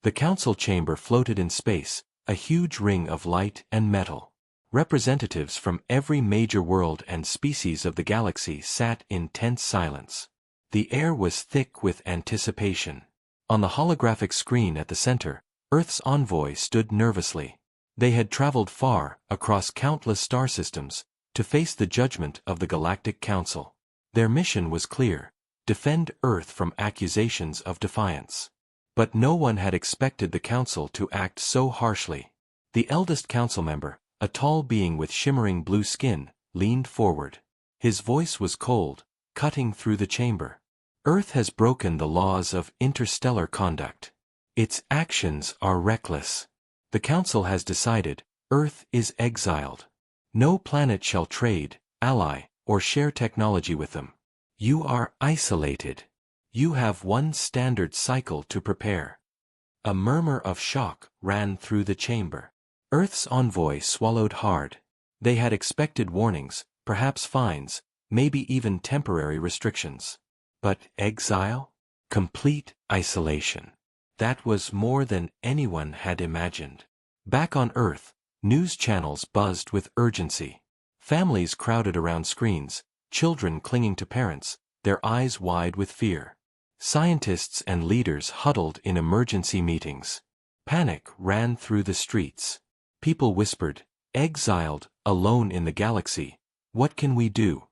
The council chamber floated in space, a huge ring of light and metal. Representatives from every major world and species of the galaxy sat in tense silence. The air was thick with anticipation. On the holographic screen at the center, Earth's envoy stood nervously. They had traveled far, across countless star systems, to face the judgment of the Galactic Council. Their mission was clear: defend Earth from accusations of defiance. But no one had expected the Council to act so harshly. The eldest council member, a tall being with shimmering blue skin, leaned forward. His voice was cold, cutting through the chamber. Earth has broken the laws of interstellar conduct. Its actions are reckless. The Council has decided, Earth is exiled. No planet shall trade, ally, or share technology with them. You are isolated. You have one standard cycle to prepare. A murmur of shock ran through the chamber. Earth's envoy swallowed hard. They had expected warnings, perhaps fines, maybe even temporary restrictions. But exile? Complete isolation. That was more than anyone had imagined. Back on Earth, news channels buzzed with urgency. Families crowded around screens, children clinging to parents, their eyes wide with fear. Scientists and leaders huddled in emergency meetings. Panic ran through the streets. People whispered, "Exiled, alone in the galaxy, what can we do?"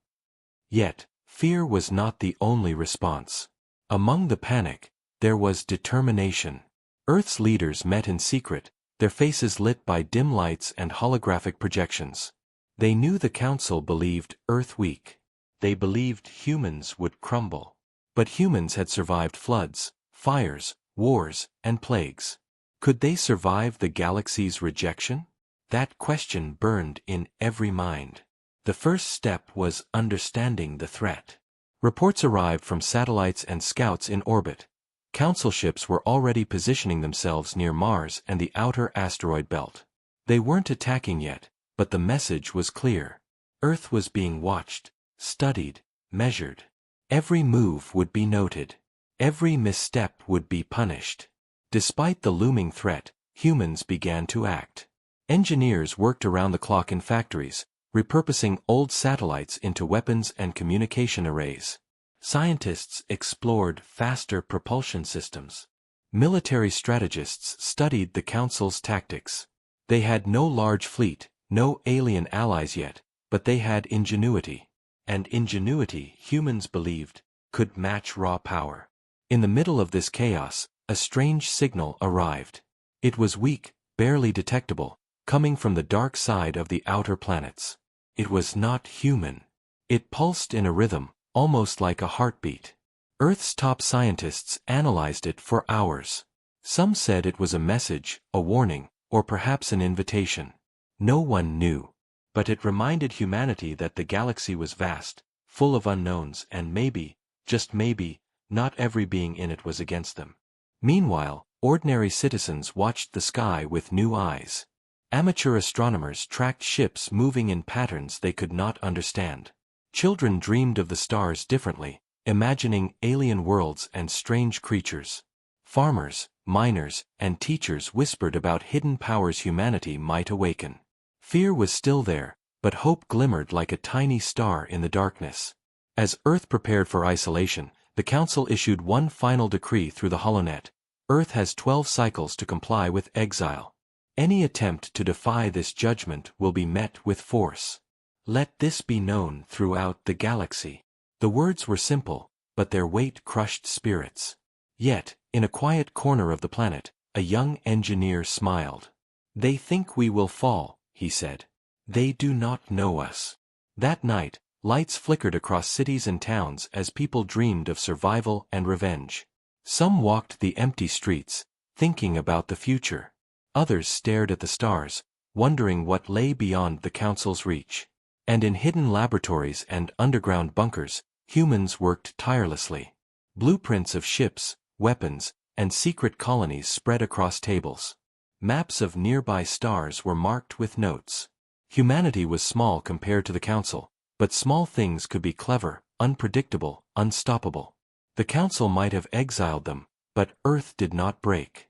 Yet, fear was not the only response. Among the panic, there was determination. Earth's leaders met in secret, their faces lit by dim lights and holographic projections. They knew the Council believed Earth weak. They believed humans would crumble. But humans had survived floods, fires, wars, and plagues. Could they survive the galaxy's rejection? That question burned in every mind. The first step was understanding the threat. Reports arrived from satellites and scouts in orbit. Council ships were already positioning themselves near Mars and the outer asteroid belt. They weren't attacking yet, but the message was clear. Earth was being watched, studied, measured. Every move would be noted. Every misstep would be punished. Despite the looming threat, humans began to act. Engineers worked around the clock in factories, repurposing old satellites into weapons and communication arrays. Scientists explored faster propulsion systems. Military strategists studied the Council's tactics. They had no large fleet, no alien allies yet, but they had ingenuity. And ingenuity, humans believed, could match raw power. In the middle of this chaos, a strange signal arrived. It was weak, barely detectable, coming from the dark side of the outer planets. It was not human. It pulsed in a rhythm, almost like a heartbeat. Earth's top scientists analyzed it for hours. Some said it was a message, a warning, or perhaps an invitation. No one knew. But it reminded humanity that the galaxy was vast, full of unknowns, and maybe, just maybe, not every being in it was against them. Meanwhile, ordinary citizens watched the sky with new eyes. Amateur astronomers tracked ships moving in patterns they could not understand. Children dreamed of the stars differently, imagining alien worlds and strange creatures. Farmers, miners, and teachers whispered about hidden powers humanity might awaken. Fear was still there, but hope glimmered like a tiny star in the darkness. As Earth prepared for isolation, the Council issued one final decree through the HoloNet. Earth has 12 cycles to comply with exile. Any attempt to defy this judgment will be met with force. Let this be known throughout the galaxy. The words were simple, but their weight crushed spirits. Yet, in a quiet corner of the planet, a young engineer smiled. "They think we will fall," he said. "They do not know us." That night, lights flickered across cities and towns as people dreamed of survival and revenge. Some walked the empty streets, thinking about the future. Others stared at the stars, wondering what lay beyond the Council's reach. And in hidden laboratories and underground bunkers, humans worked tirelessly. Blueprints of ships, weapons, and secret colonies spread across tables. Maps of nearby stars were marked with notes. Humanity was small compared to the Council, but small things could be clever, unpredictable, unstoppable. The Council might have exiled them, but Earth did not break.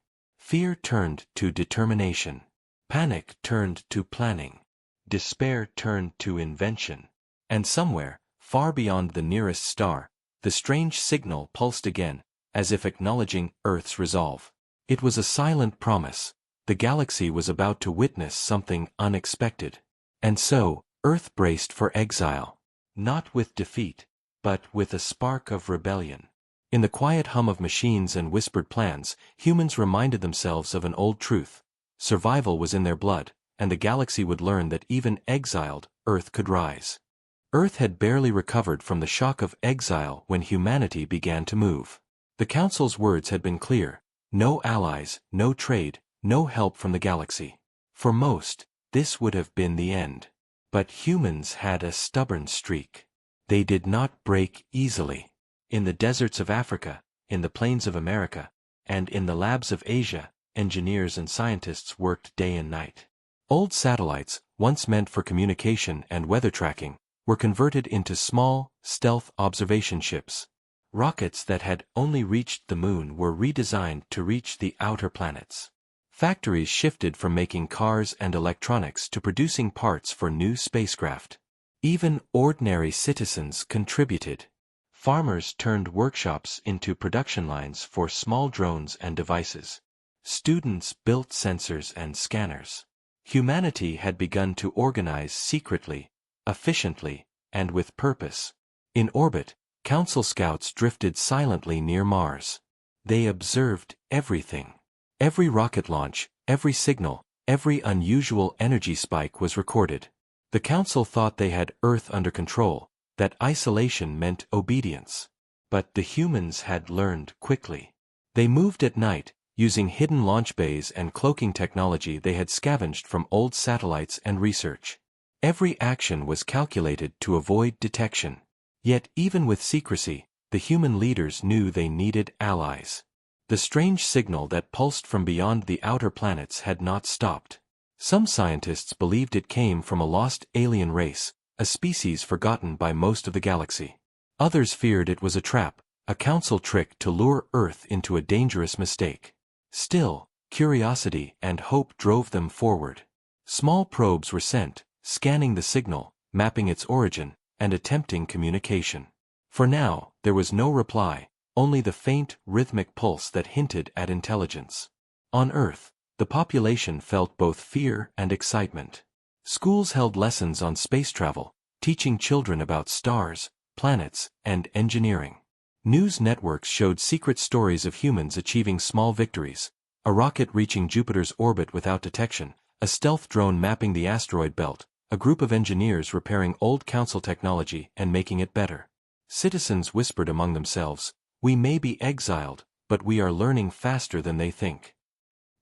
Fear turned to determination. Panic turned to planning. Despair turned to invention. And somewhere, far beyond the nearest star, the strange signal pulsed again, as if acknowledging Earth's resolve. It was a silent promise. The galaxy was about to witness something unexpected. And so, Earth braced for exile. Not with defeat, but with a spark of rebellion. In the quiet hum of machines and whispered plans, humans reminded themselves of an old truth. Survival was in their blood, and the galaxy would learn that even exiled, Earth could rise. Earth had barely recovered from the shock of exile when humanity began to move. The Council's words had been clear: no allies, no trade, no help from the galaxy. For most, this would have been the end. But humans had a stubborn streak. They did not break easily. In the deserts of Africa, in the plains of America, and in the labs of Asia, engineers and scientists worked day and night. Old satellites, once meant for communication and weather tracking, were converted into small, stealth observation ships. Rockets that had only reached the moon were redesigned to reach the outer planets. Factories shifted from making cars and electronics to producing parts for new spacecraft. Even ordinary citizens contributed. Farmers turned workshops into production lines for small drones and devices. Students built sensors and scanners. Humanity had begun to organize secretly, efficiently, and with purpose. In orbit, Council scouts drifted silently near Mars. They observed everything. Every rocket launch, every signal, every unusual energy spike was recorded. The Council thought they had Earth under control, that isolation meant obedience. But the humans had learned quickly. They moved at night, using hidden launch bays and cloaking technology they had scavenged from old satellites and research. Every action was calculated to avoid detection. Yet even with secrecy, the human leaders knew they needed allies. The strange signal that pulsed from beyond the outer planets had not stopped. Some scientists believed it came from a lost alien race, a species forgotten by most of the galaxy. Others feared it was a trap, a Council trick to lure Earth into a dangerous mistake. Still, curiosity and hope drove them forward. Small probes were sent, scanning the signal, mapping its origin, and attempting communication. For now, there was no reply, only the faint, rhythmic pulse that hinted at intelligence. On Earth, the population felt both fear and excitement. Schools held lessons on space travel, teaching children about stars, planets, and engineering. News networks showed secret stories of humans achieving small victories: a rocket reaching Jupiter's orbit without detection, a stealth drone mapping the asteroid belt, a group of engineers repairing old Council technology and making it better. Citizens whispered among themselves, "We may be exiled, but we are learning faster than they think."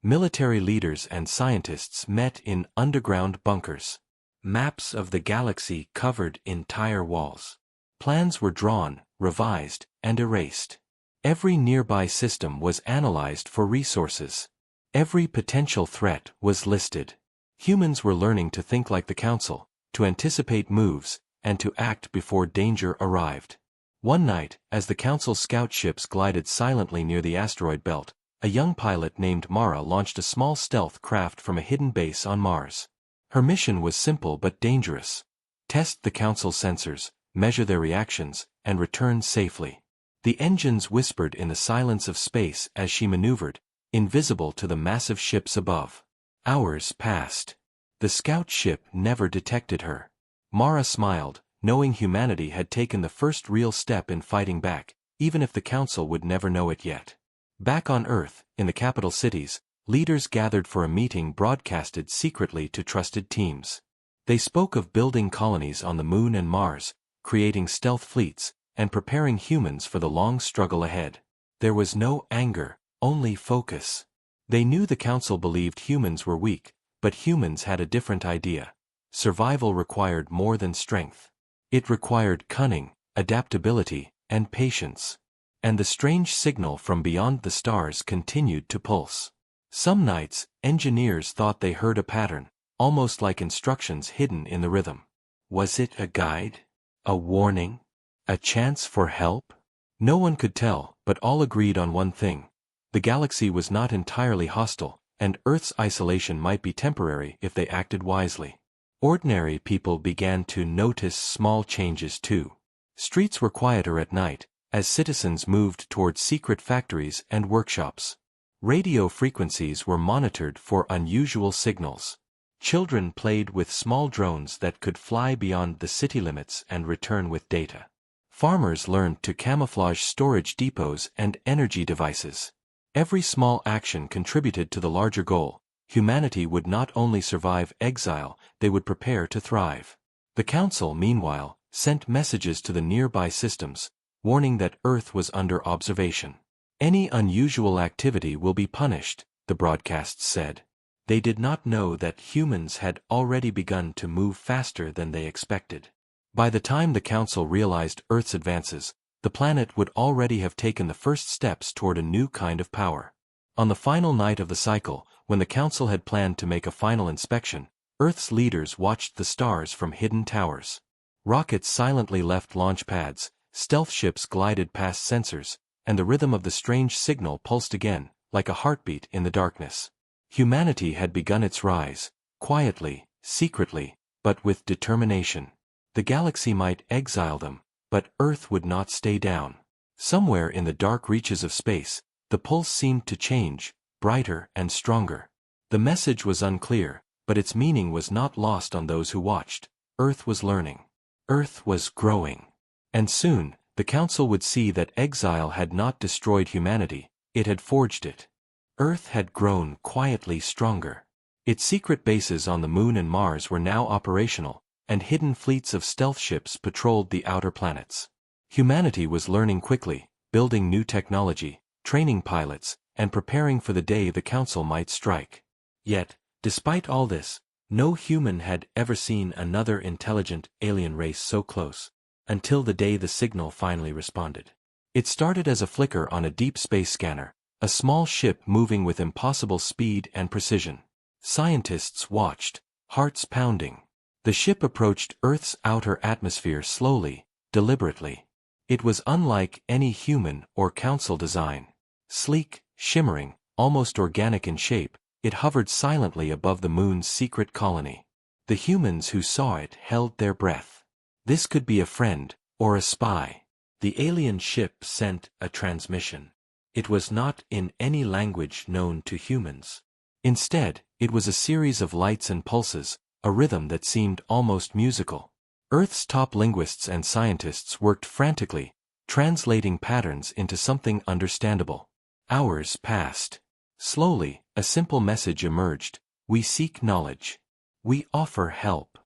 Military leaders and scientists met in underground bunkers. Maps of the galaxy covered entire walls. Plans were drawn, revised, and erased. Every nearby system was analyzed for resources. Every potential threat was listed. Humans were learning to think like the Council, to anticipate moves, and to act before danger arrived. One night, as the Council scout ships glided silently near the asteroid belt, a young pilot named Mara launched a small stealth craft from a hidden base on Mars. Her mission was simple but dangerous: test the Council sensors, measure their reactions, and return safely. The engines whispered in the silence of space as she maneuvered, invisible to the massive ships above. Hours passed. The scout ship never detected her. Mara smiled, knowing humanity had taken the first real step in fighting back, even if the Council would never know it yet. Back on Earth, in the capital cities, leaders gathered for a meeting broadcasted secretly to trusted teams. They spoke of building colonies on the Moon and Mars, creating stealth fleets, and preparing humans for the long struggle ahead. There was no anger, only focus. They knew the Council believed humans were weak, but humans had a different idea. Survival required more than strength. It required cunning, adaptability, and patience. And the strange signal from beyond the stars continued to pulse. Some nights, engineers thought they heard a pattern, almost like instructions hidden in the rhythm. Was it a guide? A warning? A chance for help? No one could tell, but all agreed on one thing: The galaxy was not entirely hostile, and Earth's isolation might be temporary if they acted wisely. Ordinary people began to notice small changes too. Streets were quieter at night, as citizens moved toward secret factories and workshops. Radio frequencies were monitored for unusual signals. Children played with small drones that could fly beyond the city limits and return with data. Farmers learned to camouflage storage depots and energy devices. Every small action contributed to the larger goal. Humanity would not only survive exile, they would prepare to thrive. The Council, meanwhile, sent messages to the nearby systems, warning that Earth was under observation. Any unusual activity will be punished, the broadcasts said. They did not know that humans had already begun to move faster than they expected. By the time the Council realized Earth's advances, the planet would already have taken the first steps toward a new kind of power. On the final night of the cycle, when the Council had planned to make a final inspection, Earth's leaders watched the stars from hidden towers. Rockets silently left launch pads, stealth ships glided past sensors, and the rhythm of the strange signal pulsed again, like a heartbeat in the darkness. Humanity had begun its rise, quietly, secretly, but with determination. The galaxy might exile them, but Earth would not stay down. Somewhere in the dark reaches of space, the pulse seemed to change, brighter and stronger. The message was unclear, but its meaning was not lost on those who watched. Earth was learning. Earth was growing. And soon, the Council would see that exile had not destroyed humanity, it had forged it. Earth had grown quietly stronger. Its secret bases on the Moon and Mars were now operational, and hidden fleets of stealth ships patrolled the outer planets. Humanity was learning quickly, building new technology, training pilots, and preparing for the day the Council might strike. Yet, despite all this, no human had ever seen another intelligent alien race so close, until the day the signal finally responded. It started as a flicker on a deep space scanner, a small ship moving with impossible speed and precision. Scientists watched, hearts pounding. The ship approached Earth's outer atmosphere slowly, deliberately. It was unlike any human or Council design. Sleek, shimmering, almost organic in shape, it hovered silently above the Moon's secret colony. The humans who saw it held their breath. This could be a friend, or a spy. The alien ship sent a transmission. It was not in any language known to humans. Instead, it was a series of lights and pulses, a rhythm that seemed almost musical. Earth's top linguists and scientists worked frantically, translating patterns into something understandable. Hours passed. Slowly, a simple message emerged: we seek knowledge. We offer help.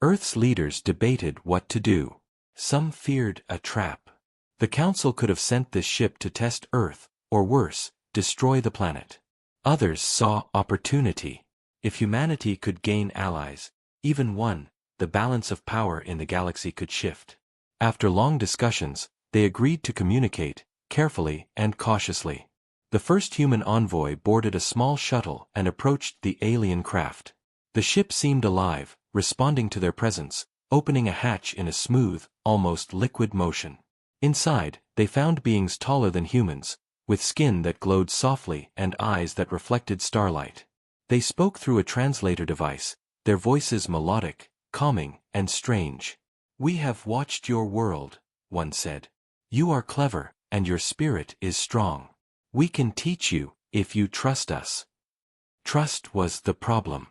Earth's leaders debated what to do. Some feared a trap. The Council could have sent this ship to test Earth, or worse, destroy the planet. Others saw opportunity. If humanity could gain allies, even one, the balance of power in the galaxy could shift. After long discussions, they agreed to communicate, carefully and cautiously. The first human envoy boarded a small shuttle and approached the alien craft. The ship seemed alive, responding to their presence, opening a hatch in a smooth, almost liquid motion. Inside, they found beings taller than humans, with skin that glowed softly and eyes that reflected starlight. They spoke through a translator device, their voices melodic, calming, and strange. "We have watched your world," one said. "You are clever, and your spirit is strong. We can teach you, if you trust us." Trust was the problem.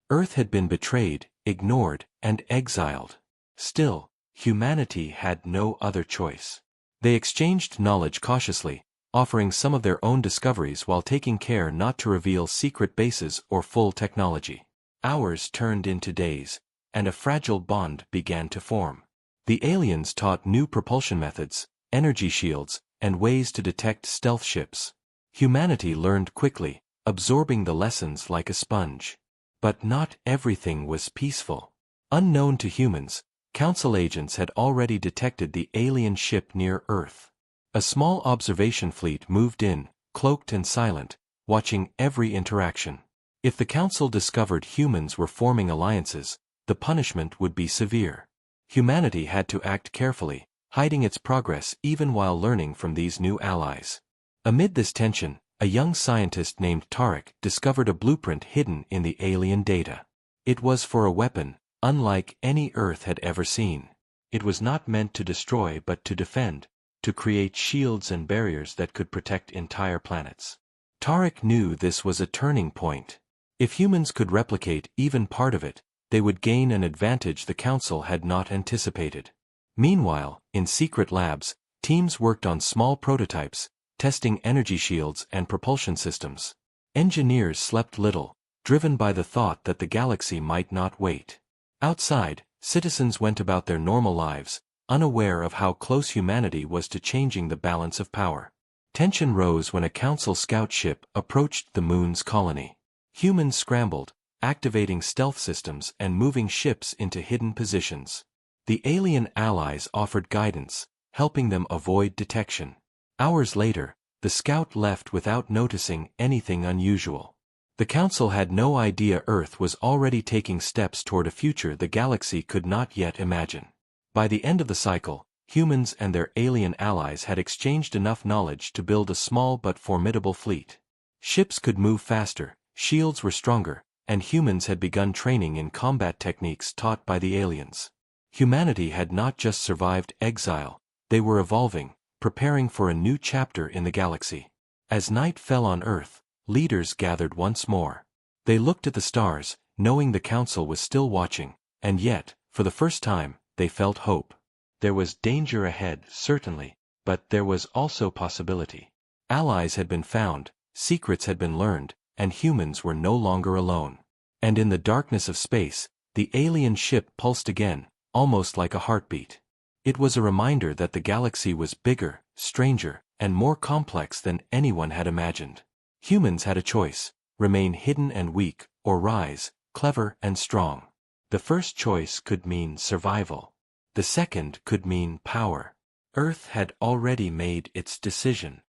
Earth had been betrayed, ignored, and exiled. Still, humanity had no other choice. They exchanged knowledge cautiously, offering some of their own discoveries while taking care not to reveal secret bases or full technology. Hours turned into days, and a fragile bond began to form. The aliens taught new propulsion methods, energy shields, and ways to detect stealth ships. Humanity learned quickly, absorbing the lessons like a sponge. But not everything was peaceful. Unknown to humans, Council agents had already detected the alien ship near Earth. A small observation fleet moved in, cloaked and silent, watching every interaction. If the Council discovered humans were forming alliances, the punishment would be severe. Humanity had to act carefully, hiding its progress even while learning from these new allies. Amid this tension, a young scientist named Tarek discovered a blueprint hidden in the alien data. It was for a weapon, unlike any Earth had ever seen. It was not meant to destroy but to defend, to create shields and barriers that could protect entire planets. Tarek knew this was a turning point. If humans could replicate even part of it, they would gain an advantage the Council had not anticipated. Meanwhile, in secret labs, teams worked on small prototypes, testing energy shields and propulsion systems. Engineers slept little, driven by the thought that the galaxy might not wait. Outside, citizens went about their normal lives, unaware of how close humanity was to changing the balance of power. Tension rose when a Council scout ship approached the Moon's colony. Humans scrambled, activating stealth systems and moving ships into hidden positions. The alien allies offered guidance, helping them avoid detection. Hours later, the scout left without noticing anything unusual. The Council had no idea Earth was already taking steps toward a future the galaxy could not yet imagine. By the end of the cycle, humans and their alien allies had exchanged enough knowledge to build a small but formidable fleet. Ships could move faster, shields were stronger, and humans had begun training in combat techniques taught by the aliens. Humanity had not just survived exile, they were evolving, preparing for a new chapter in the galaxy. As night fell on Earth, leaders gathered once more. They looked at the stars, knowing the Council was still watching, and yet, for the first time, they felt hope. There was danger ahead, certainly, but there was also possibility. Allies had been found, secrets had been learned, and humans were no longer alone. And in the darkness of space, the alien ship pulsed again, almost like a heartbeat. It was a reminder that the galaxy was bigger, stranger, and more complex than anyone had imagined. Humans had a choice: remain hidden and weak, or rise, clever and strong. The first choice could mean survival. The second could mean power. Earth had already made its decision.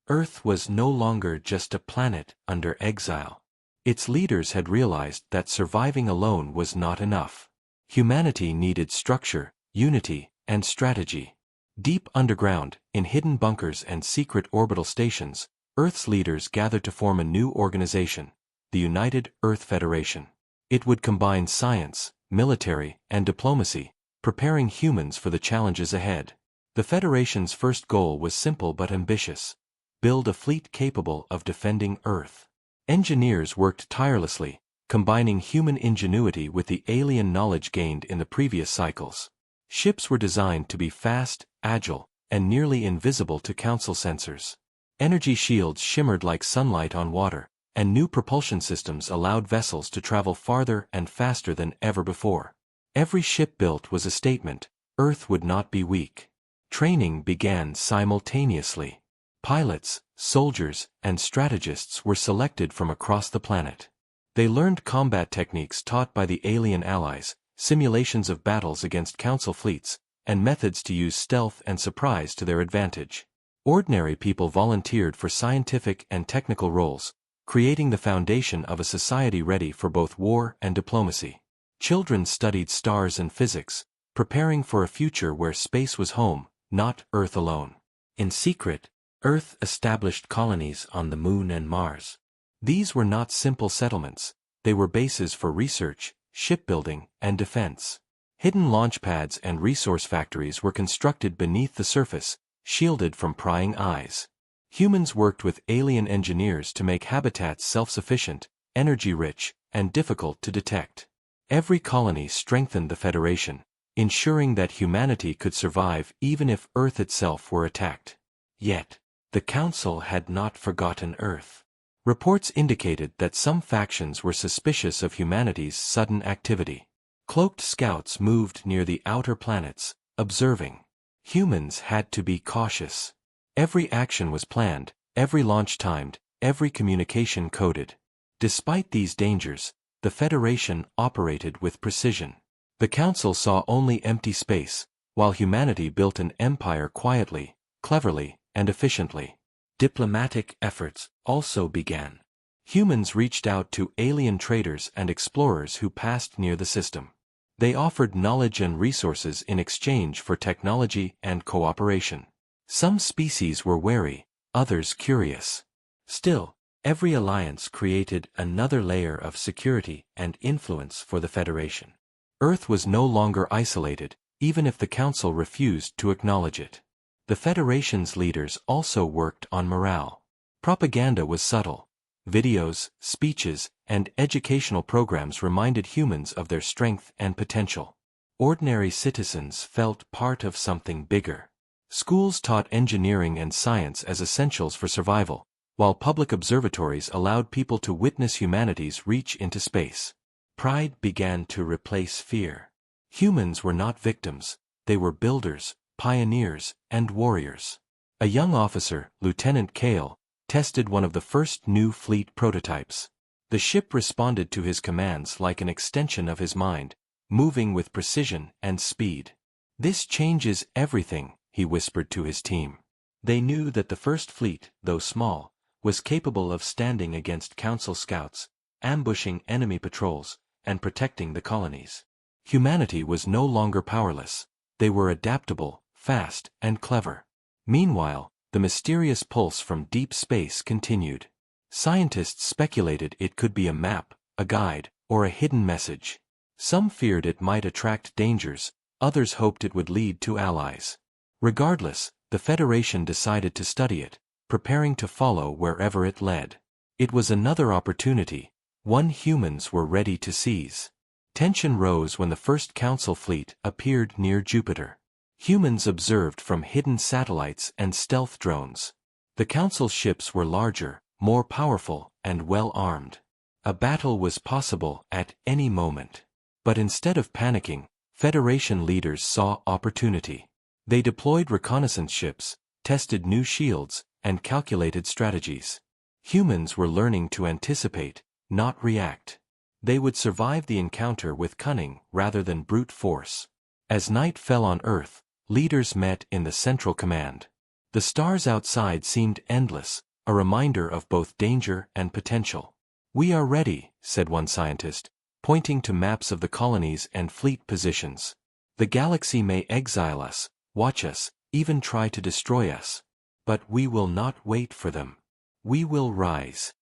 Earth was no longer just a planet under exile. Its leaders had realized that surviving alone was not enough. Humanity needed structure, unity, and strategy. Deep underground, in hidden bunkers and secret orbital stations, Earth's leaders gathered to form a new organization, the United Earth Federation. It would combine science, military, and diplomacy, preparing humans for the challenges ahead. The Federation's first goal was simple but ambitious: build a fleet capable of defending Earth. Engineers worked tirelessly, combining human ingenuity with the alien knowledge gained in the previous cycles. Ships were designed to be fast, agile, and nearly invisible to Council sensors. Energy shields shimmered like sunlight on water, and new propulsion systems allowed vessels to travel farther and faster than ever before. Every ship built was a statement: Earth would not be weak. Training began simultaneously. Pilots, soldiers, and strategists were selected from across the planet. They learned combat techniques taught by the alien allies, simulations of battles against Council fleets, and methods to use stealth and surprise to their advantage. Ordinary people volunteered for scientific and technical roles, creating the foundation of a society ready for both war and diplomacy. Children studied stars and physics, preparing for a future where space was home, not Earth alone. In secret, Earth established colonies on the Moon and Mars. These were not simple settlements, they were bases for research, shipbuilding, and defense. Hidden launch pads and resource factories were constructed beneath the surface, shielded from prying eyes. Humans worked with alien engineers to make habitats self-sufficient, energy-rich, and difficult to detect. Every colony strengthened the Federation, ensuring that humanity could survive even if Earth itself were attacked. Yet, the Council had not forgotten Earth. Reports indicated that some factions were suspicious of humanity's sudden activity. Cloaked scouts moved near the outer planets, observing. Humans had to be cautious. Every action was planned, every launch timed, every communication coded. Despite these dangers, the Federation operated with precision. The Council saw only empty space, while humanity built an empire quietly, cleverly, and efficiently. Diplomatic efforts also began. Humans reached out to alien traders and explorers who passed near the system. They offered knowledge and resources in exchange for technology and cooperation. Some species were wary, others curious. Still, every alliance created another layer of security and influence for the Federation. Earth was no longer isolated, even if the Council refused to acknowledge it. The Federation's leaders also worked on morale. Propaganda was subtle. Videos, speeches, and educational programs reminded humans of their strength and potential. Ordinary citizens felt part of something bigger. Schools taught engineering and science as essentials for survival, while public observatories allowed people to witness humanity's reach into space. Pride began to replace fear. Humans were not victims, they were builders, pioneers, and warriors. A young officer, Lieutenant Kale, tested one of the first new fleet prototypes. The ship responded to his commands like an extension of his mind, moving with precision and speed. "This changes everything," he whispered to his team. They knew that the first fleet, though small, was capable of standing against Council scouts, ambushing enemy patrols, and protecting the colonies. Humanity was no longer powerless. They were adaptable, fast, and clever. Meanwhile, the mysterious pulse from deep space continued. Scientists speculated it could be a map, a guide, or a hidden message. Some feared it might attract dangers, others hoped it would lead to allies. Regardless, the Federation decided to study it, preparing to follow wherever it led. It was another opportunity, one humans were ready to seize. Tension rose when the first Council fleet appeared near Jupiter. Humans observed from hidden satellites and stealth drones. The Council ships were larger, more powerful, and well-armed. A battle was possible at any moment. But instead of panicking, Federation leaders saw opportunity. They deployed reconnaissance ships, tested new shields, and calculated strategies. Humans were learning to anticipate, not react. They would survive the encounter with cunning rather than brute force. As night fell on Earth, leaders met in the Central Command. The stars outside seemed endless, a reminder of both danger and potential. "We are ready," said one scientist, pointing to maps of the colonies and fleet positions. "The galaxy may exile us, watch us, even try to destroy us. But we will not wait for them. We will rise."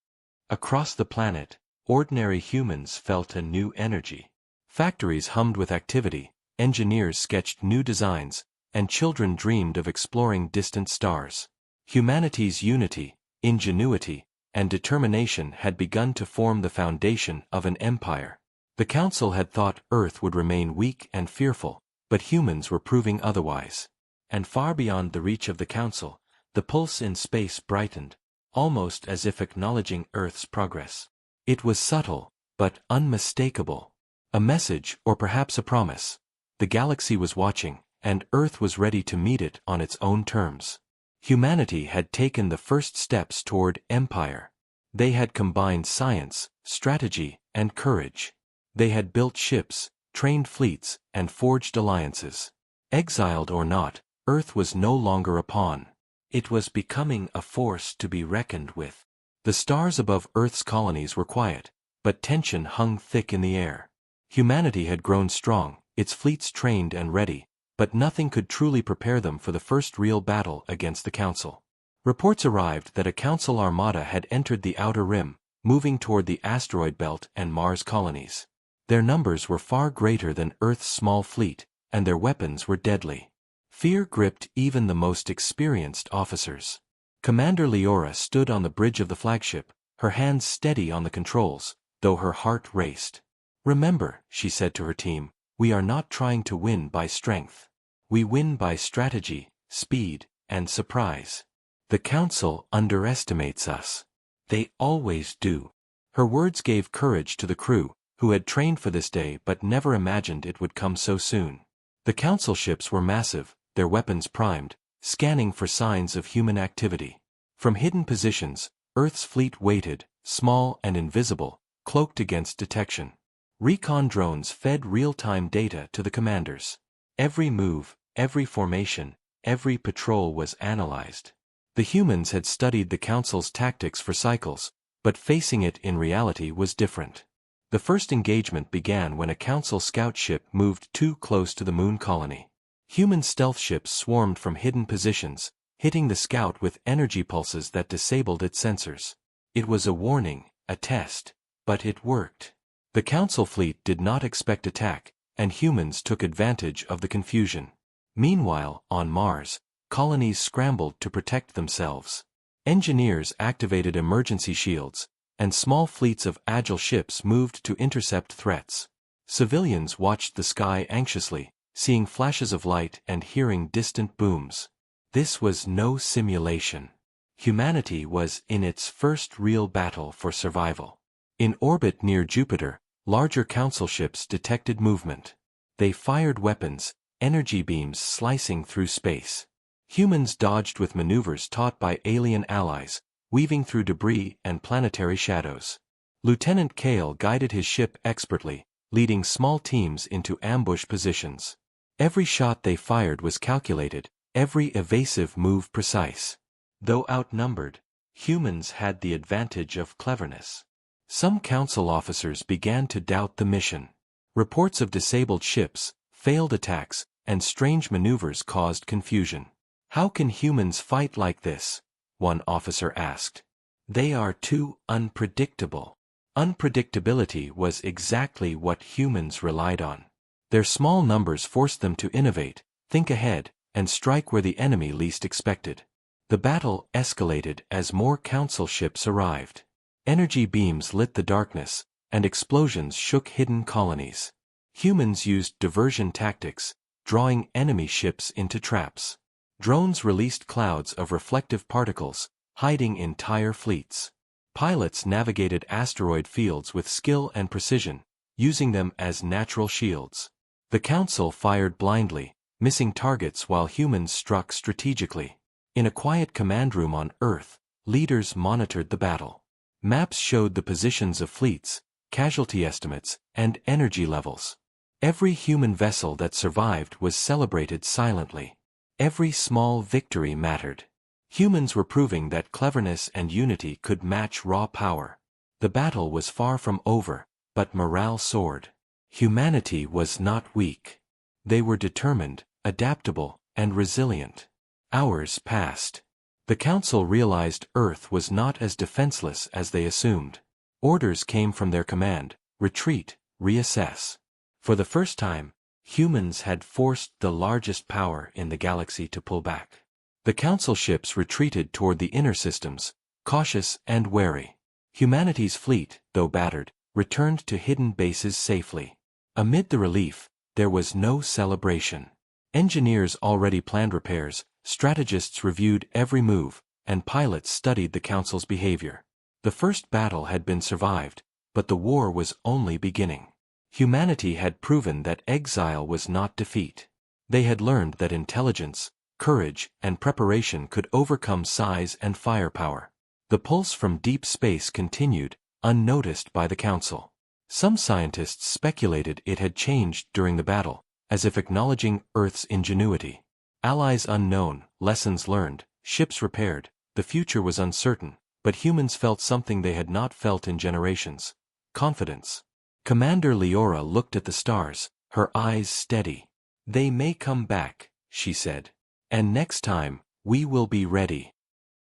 Across the planet, ordinary humans felt a new energy. Factories hummed with activity, engineers sketched new designs, and children dreamed of exploring distant stars. Humanity's unity, ingenuity, and determination had begun to form the foundation of an empire. The Council had thought Earth would remain weak and fearful, but humans were proving otherwise. And far beyond the reach of the Council, the pulse in space brightened, almost as if acknowledging Earth's progress. It was subtle, but unmistakable. A message, or perhaps a promise. The galaxy was watching, and Earth was ready to meet it on its own terms. Humanity had taken the first steps toward empire. They had combined science, strategy, and courage. They had built ships, trained fleets, and forged alliances. Exiled or not, Earth was no longer a pawn. It was becoming a force to be reckoned with. The stars above Earth's colonies were quiet, but tension hung thick in the air. Humanity had grown strong, its fleets trained and ready, but nothing could truly prepare them for the first real battle against the Council. Reports arrived that a Council armada had entered the Outer Rim, moving toward the asteroid belt and Mars colonies. Their numbers were far greater than Earth's small fleet, and their weapons were deadly. Fear gripped even the most experienced officers. Commander Leora stood on the bridge of the flagship, her hands steady on the controls, though her heart raced. "Remember," she said to her team, "we are not trying to win by strength. We win by strategy, speed, and surprise. The Council underestimates us. They always do." Her words gave courage to the crew, who had trained for this day but never imagined it would come so soon. The Council ships were massive, their weapons primed, scanning for signs of human activity. From hidden positions, Earth's fleet waited, small and invisible, cloaked against detection. Recon drones fed real-time data to the commanders. Every move, every formation, every patrol was analyzed. The humans had studied the Council's tactics for cycles, but facing it in reality was different. The first engagement began when a Council scout ship moved too close to the moon colony. Human stealth ships swarmed from hidden positions, hitting the scout with energy pulses that disabled its sensors. It was a warning, a test, but it worked. The Council fleet did not expect attack, and humans took advantage of the confusion. Meanwhile, on Mars, colonies scrambled to protect themselves. Engineers activated emergency shields, and small fleets of agile ships moved to intercept threats. Civilians watched the sky anxiously, seeing flashes of light and hearing distant booms. This was no simulation. Humanity was in its first real battle for survival. In orbit near Jupiter, larger Council ships detected movement. They fired weapons, energy beams slicing through space. Humans dodged with maneuvers taught by alien allies, weaving through debris and planetary shadows. Lieutenant Kale guided his ship expertly, leading small teams into ambush positions. Every shot they fired was calculated, every evasive move precise. Though outnumbered, humans had the advantage of cleverness. Some Council officers began to doubt the mission. Reports of disabled ships, failed attacks, and strange maneuvers caused confusion. "How can humans fight like this?" one officer asked. "They are too unpredictable." Unpredictability was exactly what humans relied on. Their small numbers forced them to innovate, think ahead, and strike where the enemy least expected. The battle escalated as more Council ships arrived. Energy beams lit the darkness, and explosions shook hidden colonies. Humans used diversion tactics, drawing enemy ships into traps. Drones released clouds of reflective particles, hiding entire fleets. Pilots navigated asteroid fields with skill and precision, using them as natural shields. The Council fired blindly, missing targets while humans struck strategically. In a quiet command room on Earth, leaders monitored the battle. Maps showed the positions of fleets, casualty estimates, and energy levels. Every human vessel that survived was celebrated silently. Every small victory mattered. Humans were proving that cleverness and unity could match raw power. The battle was far from over, but morale soared. Humanity was not weak. They were determined, adaptable, and resilient. Hours passed. The Council realized Earth was not as defenseless as they assumed. Orders came from their command: retreat, reassess. For the first time, humans had forced the largest power in the galaxy to pull back. The Council ships retreated toward the inner systems, cautious and wary. Humanity's fleet, though battered, returned to hidden bases safely. Amid the relief, there was no celebration. Engineers already planned repairs, strategists reviewed every move, and pilots studied the Council's behavior. The first battle had been survived, but the war was only beginning. Humanity had proven that exile was not defeat. They had learned that intelligence, courage, and preparation could overcome size and firepower. The pulse from deep space continued, unnoticed by the Council. Some scientists speculated it had changed during the battle, as if acknowledging Earth's ingenuity. Allies unknown, lessons learned, ships repaired, the future was uncertain, but humans felt something they had not felt in generations: confidence. Commander Leora looked at the stars, her eyes steady. "They may come back," she said. "And next time, we will be ready."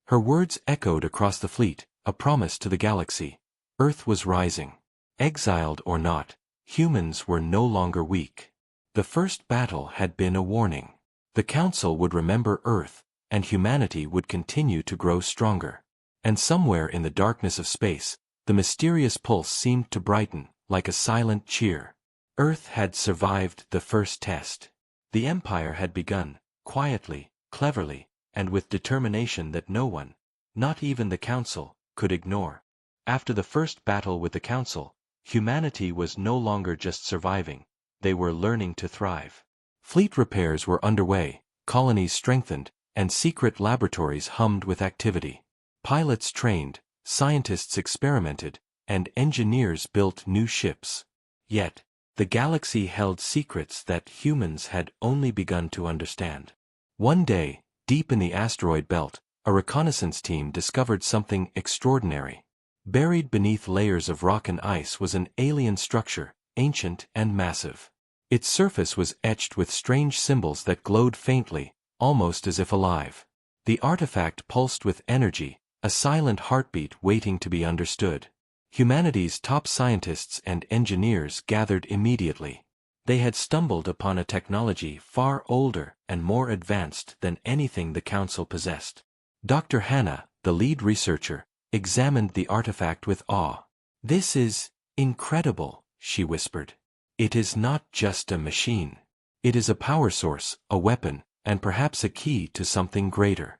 Her words echoed across the fleet, a promise to the galaxy. Earth was rising. Exiled or not, humans were no longer weak. The first battle had been a warning. The Council would remember Earth, and humanity would continue to grow stronger. And somewhere in the darkness of space, the mysterious pulse seemed to brighten, like a silent cheer. Earth had survived the first test. The Empire had begun, quietly, cleverly, and with determination that no one, not even the Council, could ignore. After the first battle with the Council, humanity was no longer just surviving, they were learning to thrive. Fleet repairs were underway, colonies strengthened, and secret laboratories hummed with activity. Pilots trained, scientists experimented, and engineers built new ships. Yet, the galaxy held secrets that humans had only begun to understand. One day, deep in the asteroid belt, a reconnaissance team discovered something extraordinary. Buried beneath layers of rock and ice was an alien structure, ancient and massive. Its surface was etched with strange symbols that glowed faintly, almost as if alive. The artifact pulsed with energy, a silent heartbeat waiting to be understood. Humanity's top scientists and engineers gathered immediately. They had stumbled upon a technology far older and more advanced than anything the Council possessed. Dr. Hannah, the lead researcher, examined the artifact with awe. "This is incredible," she whispered. "It is not just a machine. It is a power source, a weapon, and perhaps a key to something greater."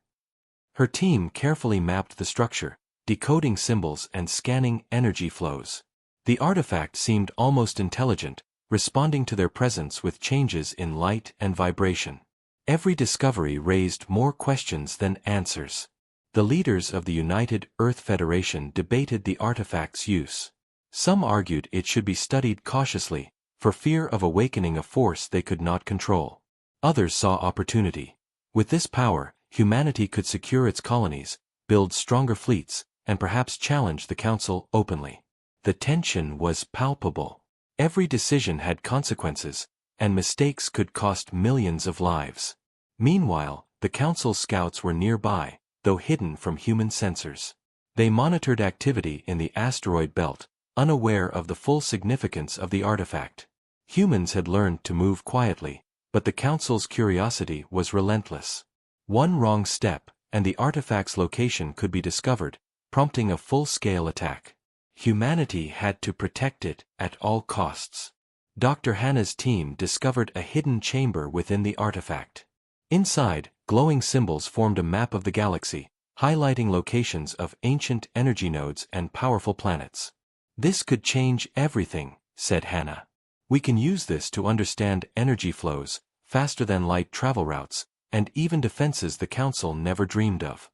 Her team carefully mapped the structure, decoding symbols and scanning energy flows. The artifact seemed almost intelligent, responding to their presence with changes in light and vibration. Every discovery raised more questions than answers. The leaders of the United Earth Federation debated the artifact's use. Some argued it should be studied cautiously, for fear of awakening a force they could not control. Others saw opportunity. With this power, humanity could secure its colonies, build stronger fleets, and perhaps challenge the Council openly. The tension was palpable. Every decision had consequences, and mistakes could cost millions of lives. Meanwhile, the Council's scouts were nearby, though hidden from human sensors. They monitored activity in the asteroid belt, unaware of the full significance of the artifact. Humans had learned to move quietly, but the Council's curiosity was relentless. One wrong step, and the artifact's location could be discovered, prompting a full-scale attack. Humanity had to protect it at all costs. Dr. Hannah's team discovered a hidden chamber within the artifact. Inside, glowing symbols formed a map of the galaxy, highlighting locations of ancient energy nodes and powerful planets. "This could change everything," said Hannah. "We can use this to understand energy flows, faster-than-light travel routes, and even defenses the Council never dreamed of."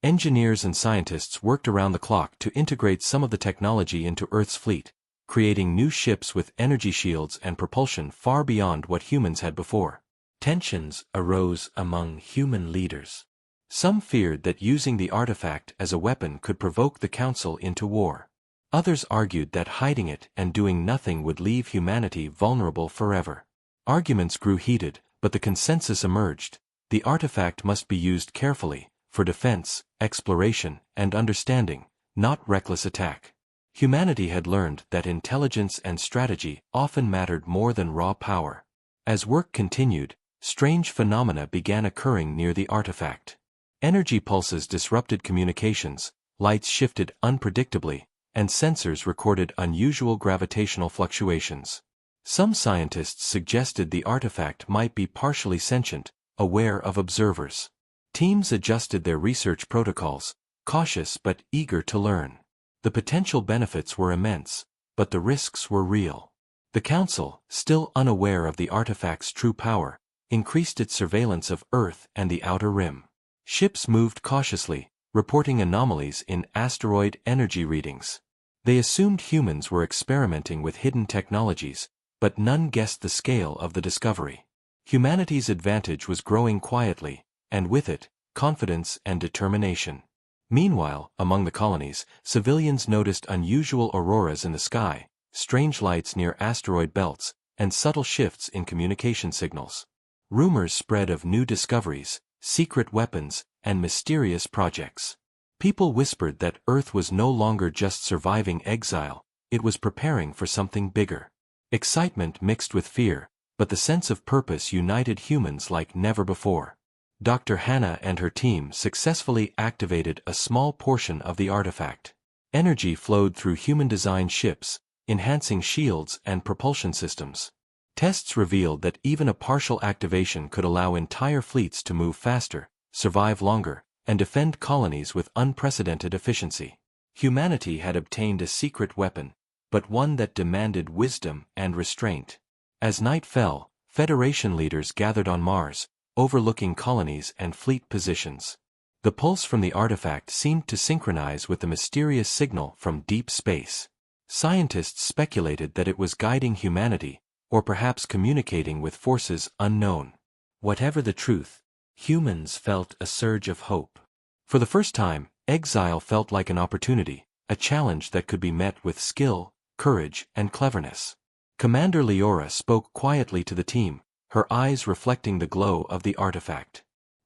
Engineers and scientists worked around the clock to integrate some of the technology into Earth's fleet, creating new ships with energy shields and propulsion far beyond what humans had before. Tensions arose among human leaders. Some feared that using the artifact as a weapon could provoke the Council into war. Others argued that hiding it and doing nothing would leave humanity vulnerable forever. Arguments grew heated, but the consensus emerged: the artifact must be used carefully, for defense, exploration, and understanding, not reckless attack. Humanity had learned that intelligence and strategy often mattered more than raw power. As work continued, strange phenomena began occurring near the artifact. Energy pulses disrupted communications, lights shifted unpredictably, and sensors recorded unusual gravitational fluctuations. Some scientists suggested the artifact might be partially sentient, aware of observers. Teams adjusted their research protocols, cautious but eager to learn. The potential benefits were immense, but the risks were real. The Council, still unaware of the artifact's true power, increased its surveillance of Earth and the outer rim. Ships moved cautiously, reporting anomalies in asteroid energy readings. They assumed humans were experimenting with hidden technologies, but none guessed the scale of the discovery. Humanity's advantage was growing quietly, and with it, confidence and determination. Meanwhile, among the colonies, civilians noticed unusual auroras in the sky, strange lights near asteroid belts, and subtle shifts in communication signals. Rumors spread of new discoveries, secret weapons, and mysterious projects. People whispered that Earth was no longer just surviving exile, it was preparing for something bigger. Excitement mixed with fear, but the sense of purpose united humans like never before. Dr. Hannah and her team successfully activated a small portion of the artifact. Energy flowed through human-designed ships, enhancing shields and propulsion systems. Tests revealed that even a partial activation could allow entire fleets to move faster, survive longer, and defend colonies with unprecedented efficiency. Humanity had obtained a secret weapon, but one that demanded wisdom and restraint. As night fell, Federation leaders gathered on Mars, overlooking colonies and fleet positions. The pulse from the artifact seemed to synchronize with the mysterious signal from deep space. Scientists speculated that it was guiding humanity, or perhaps communicating with forces unknown. Whatever the truth, humans felt a surge of hope. For the first time, exile felt like an opportunity, a challenge that could be met with skill, courage, and cleverness. Commander Leora spoke quietly to the team, her eyes reflecting the glow of the artifact.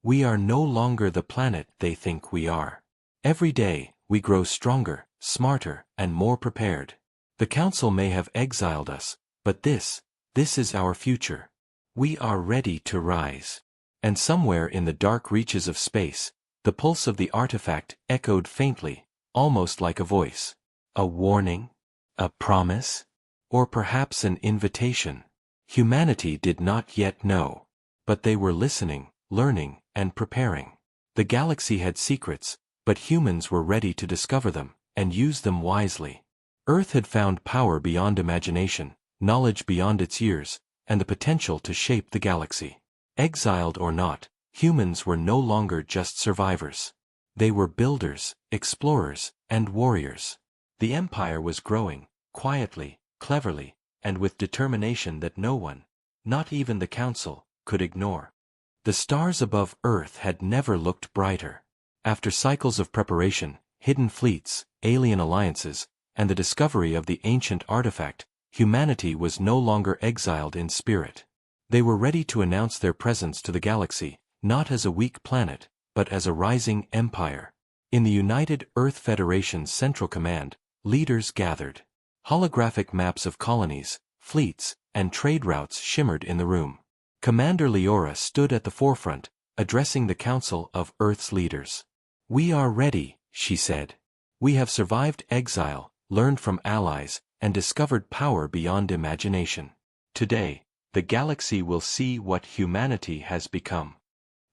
We are no longer the planet they think we are. Every day, we grow stronger, smarter, and more prepared. The Council may have exiled us, but this is our future. We are ready to rise. And somewhere in the dark reaches of space, the pulse of the artifact echoed faintly, almost like a voice. A warning? A promise? Or perhaps an invitation? Humanity did not yet know. But they were listening, learning, and preparing. The galaxy had secrets, but humans were ready to discover them, and use them wisely. Earth had found power beyond imagination, knowledge beyond its years, and the potential to shape the galaxy. Exiled or not, humans were no longer just survivors. They were builders, explorers, and warriors. The Empire was growing, quietly, cleverly, and with determination that no one, not even the Council, could ignore. The stars above Earth had never looked brighter. After cycles of preparation, hidden fleets, alien alliances, and the discovery of the ancient artifact, humanity was no longer exiled in spirit. They were ready to announce their presence to the galaxy, not as a weak planet, but as a rising empire. In the United Earth Federation's Central Command, leaders gathered. Holographic maps of colonies, fleets, and trade routes shimmered in the room. Commander Leora stood at the forefront, addressing the Council of Earth's leaders. "We are ready," she said. "We have survived exile, learned from allies, and discovered power beyond imagination. Today, the galaxy will see what humanity has become."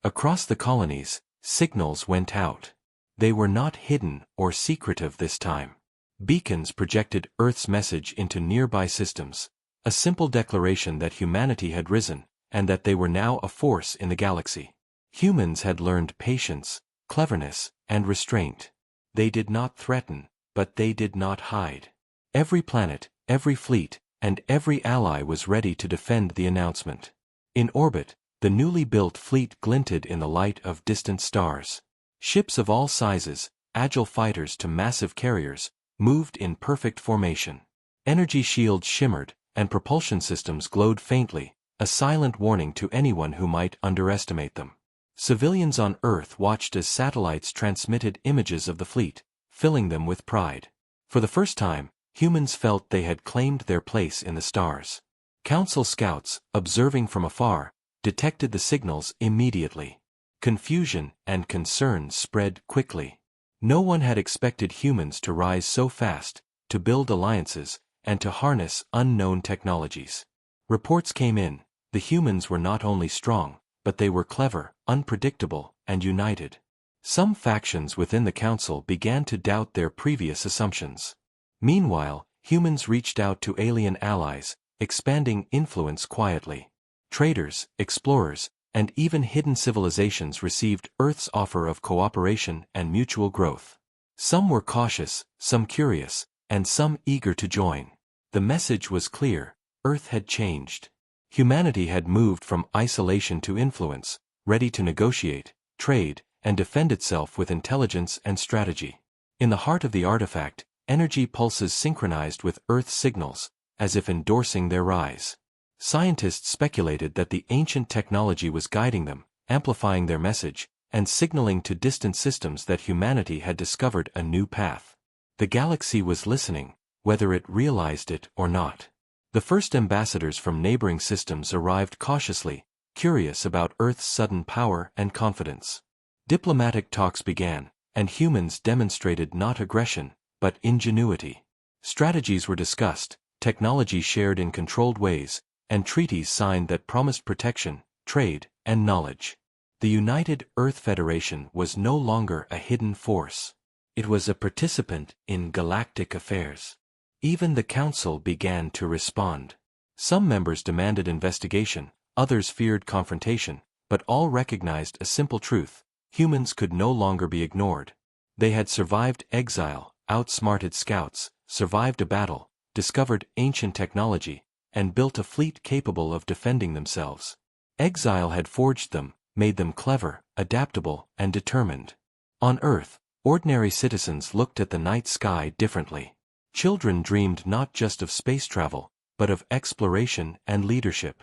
Across the colonies, signals went out. They were not hidden or secretive this time. Beacons projected Earth's message into nearby systems, a simple declaration that humanity had risen, and that they were now a force in the galaxy. Humans had learned patience, cleverness, and restraint. They did not threaten, but they did not hide. Every planet, every fleet, and every ally was ready to defend the announcement. In orbit, the newly built fleet glinted in the light of distant stars. Ships of all sizes, agile fighters to massive carriers, moved in perfect formation. Energy shields shimmered, and propulsion systems glowed faintly, a silent warning to anyone who might underestimate them. Civilians on Earth watched as satellites transmitted images of the fleet, filling them with pride. For the first time, humans felt they had claimed their place in the stars. Council scouts, observing from afar, detected the signals immediately. Confusion and concern spread quickly. No one had expected humans to rise so fast, to build alliances, and to harness unknown technologies. Reports came in. The humans were not only strong, but they were clever, unpredictable, and united. Some factions within the Council began to doubt their previous assumptions. Meanwhile, humans reached out to alien allies, expanding influence quietly. Traders, explorers, and even hidden civilizations received Earth's offer of cooperation and mutual growth. Some were cautious, some curious, and some eager to join. The message was clear: Earth had changed. Humanity had moved from isolation to influence, ready to negotiate, trade, and defend itself with intelligence and strategy. In the heart of the artifact, energy pulses synchronized with Earth's signals, as if endorsing their rise. Scientists speculated that the ancient technology was guiding them, amplifying their message, and signaling to distant systems that humanity had discovered a new path. The galaxy was listening, whether it realized it or not. The first ambassadors from neighboring systems arrived cautiously, curious about Earth's sudden power and confidence. Diplomatic talks began, and humans demonstrated not aggression, but ingenuity. Strategies were discussed, technology shared in controlled ways, and treaties signed that promised protection, trade, and knowledge. The United Earth Federation was no longer a hidden force. It was a participant in galactic affairs. Even the Council began to respond. Some members demanded investigation, others feared confrontation, but all recognized a simple truth: humans could no longer be ignored. They had survived exile, outsmarted scouts, survived a battle, discovered ancient technology, and built a fleet capable of defending themselves. Exile had forged them, made them clever, adaptable, and determined. On Earth, ordinary citizens looked at the night sky differently. Children dreamed not just of space travel, but of exploration and leadership.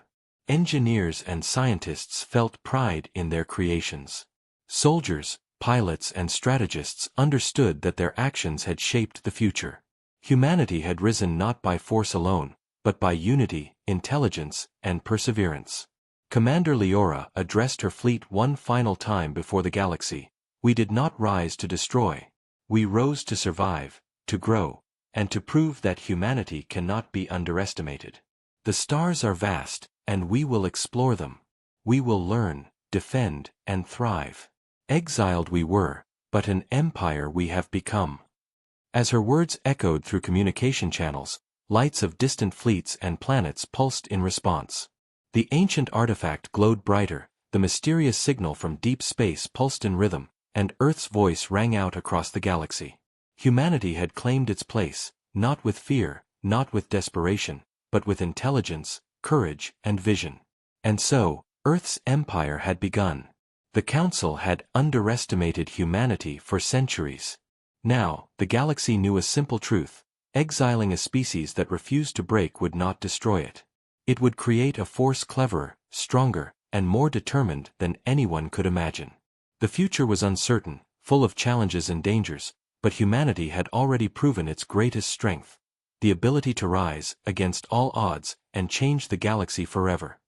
Engineers and scientists felt pride in their creations. Soldiers, pilots and strategists understood that their actions had shaped the future. Humanity had risen not by force alone, but by unity, intelligence, and perseverance. Commander Leora addressed her fleet one final time before the galaxy. We did not rise to destroy. We rose to survive, to grow, and to prove that humanity cannot be underestimated. The stars are vast, and we will explore them. We will learn, defend, and thrive. Exiled we were, but an empire we have become. As her words echoed through communication channels, lights of distant fleets and planets pulsed in response. The ancient artifact glowed brighter, the mysterious signal from deep space pulsed in rhythm, and Earth's voice rang out across the galaxy. Humanity had claimed its place, not with fear, not with desperation, but with intelligence, courage, and vision. And so, Earth's empire had begun. The Council had underestimated humanity for centuries. Now, the galaxy knew a simple truth: exiling a species that refused to break would not destroy it. It would create a force cleverer, stronger, and more determined than anyone could imagine. The future was uncertain, full of challenges and dangers, but humanity had already proven its greatest strength: the ability to rise against all odds and change the galaxy forever.